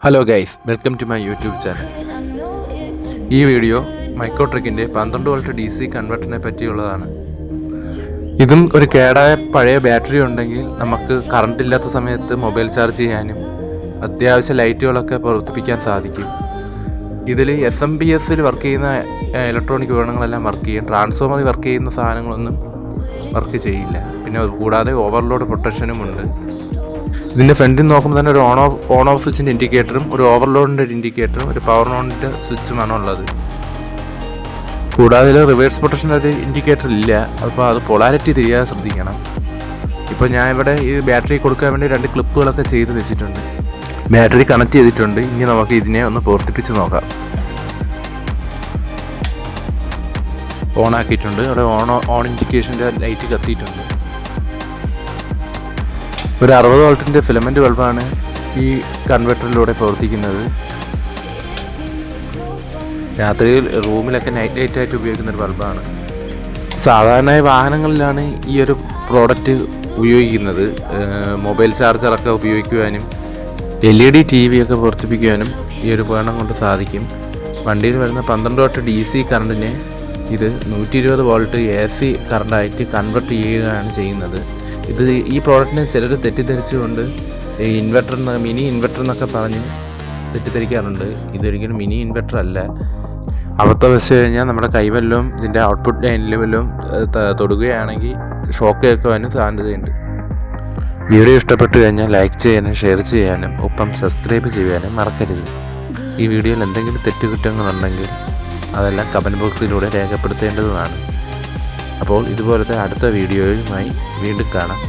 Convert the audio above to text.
Hello guys, welcome to my YouTube channel. ഈ video മൈക്രോട്രിക്കിൻ്റെ 12 volt DC കൺവെർട്ടറിനെ പറ്റിയുള്ളതാണ്. ഇതും ഒരു കേടായ പഴയ ബാറ്ററി ഉണ്ടെങ്കിൽ നമുക്ക് കറണ്ട് ഇല്ലാത്ത സമയത്ത് മൊബൈൽ ചാർജ് ചെയ്യാനും അത്യാവശ്യ ലൈറ്റുകളൊക്കെ പ്രവർത്തിപ്പിക്കാൻ സാധിക്കും. ഇതിൽ SMPS വർക്ക് ചെയ്യുന്ന ഇലക്ട്രോണിക് ഉപകരണങ്ങളെല്ലാം വർക്ക് ചെയ്യും. ട്രാൻസ്ഫോമറിൽ വർക്ക് ചെയ്യുന്ന സാധനങ്ങളൊന്നും വർക്ക് ചെയ്യില്ല. പിന്നെ കൂടാതെ ഓവർലോഡ് പ്രൊട്ടക്ഷനും ഉണ്ട്. ഇതിൻ്റെ ഫ്രണ്ടിൽ നോക്കുമ്പോൾ തന്നെ ഒരു ഓൺ ഓഫ് സ്വിച്ചിൻ്റെ ഇൻഡിക്കേറ്ററും ഒരു ഓവർലോഡിൻ്റെ ഒരു ഇൻഡിക്കേറ്ററും ഒരു പവർ ഓണിൻ്റെ സ്വിച്ചുമാണ് ഉള്ളത്. കൂടാതെ റിവേഴ്സ് പ്രൊട്ടക്ഷൻ്റെ ഒരു ഇൻഡിക്കേറ്റർ ഇല്ല. അപ്പോൾ അത് പൊളാരിറ്റി തിരിയാതെ ശ്രദ്ധിക്കണം. ഇപ്പോൾ ഞാൻ ഇവിടെ ഈ ബാറ്ററി കൊടുക്കാൻ വേണ്ടി 2 ക്ലിപ്പുകളൊക്കെ ചെയ്ത് വെച്ചിട്ടുണ്ട്. ബാറ്ററി കണക്ട് ചെയ്തിട്ടുണ്ട്. ഇനി നമുക്ക് ഇതിനെ ഒന്ന് പ്രവർത്തിപ്പിച്ച് നോക്കാം. ഓൺ ആക്കിയിട്ടുണ്ട്. അവിടെ ഓൺ ഇൻഡിക്കേഷൻ്റെ ലൈറ്റ് കത്തിയിട്ടുണ്ട്. ഒരു 60 വോൾട്ടിൻ്റെ ഫിലമെൻറ്റ് ബൾബാണ് ഈ കൺവെർട്ടറിലൂടെ പ്രവർത്തിക്കുന്നത്. രാത്രിയിൽ റൂമിലൊക്കെ നൈറ്റ് ലൈറ്റായിട്ട് ഉപയോഗിക്കുന്ന ഒരു ബൾബാണ്. സാധാരണ വാഹനങ്ങളിലാണ് ഈ ഒരു പ്രോഡക്റ്റ് ഉപയോഗിക്കുന്നത്. മൊബൈൽ ചാർജറൊക്കെ ഉപയോഗിക്കുവാനും LED TV ഒക്കെ പ്രവർത്തിപ്പിക്കുവാനും ഈ ഒരു ഉപകരണം കൊണ്ട് സാധിക്കും. വണ്ടിയിൽ വരുന്ന 12 വോൾട്ട് DC കറണ്ടിനെ ഇത് 120 വോൾട്ട് AC കറണ്ടായിട്ട് കൺവെർട്ട് ചെയ്യുകയാണ് ചെയ്യുന്നത്. ഈ പ്രോഡക്റ്റിനെ ചിലർ തെറ്റിദ്ധരിച്ചുകൊണ്ട് മിനി ഇൻവെർട്ടർ എന്നൊക്കെ പറഞ്ഞ് തെറ്റിദ്ധരിക്കാറുണ്ട്. ഇതൊരിക്കലും മിനി ഇൻവെർട്ടർ അല്ല. അബദ്ധം വെച്ച് കഴിഞ്ഞാൽ നമ്മുടെ കൈവല്ലവും ഇതിൻ്റെ ഔട്ട്പുട്ട് ലൈനിൽ വല്ലതും തൊടുകയാണെങ്കിൽ ഷോക്ക് കേൾക്കുവാനും സാധ്യതയുണ്ട്. വീഡിയോ ഇഷ്ടപ്പെട്ടു കഴിഞ്ഞാൽ ലൈക്ക് ചെയ്യാനും ഷെയർ ചെയ്യാനും ഒപ്പം സബ്സ്ക്രൈബ് ചെയ്യാനും മറക്കരുത്. ഈ വീഡിയോയിൽ എന്തെങ്കിലും തെറ്റുകുറ്റങ്ങളുണ്ടെങ്കിൽ അതെല്ലാം കമൻറ്റ് ബോക്സിലൂടെ രേഖപ്പെടുത്തേണ്ടതുമാണ്. അപ്പോൾ ഇതുപോലത്തെ അടുത്ത വീഡിയോയുമായി വീണ്ടും കാണാം.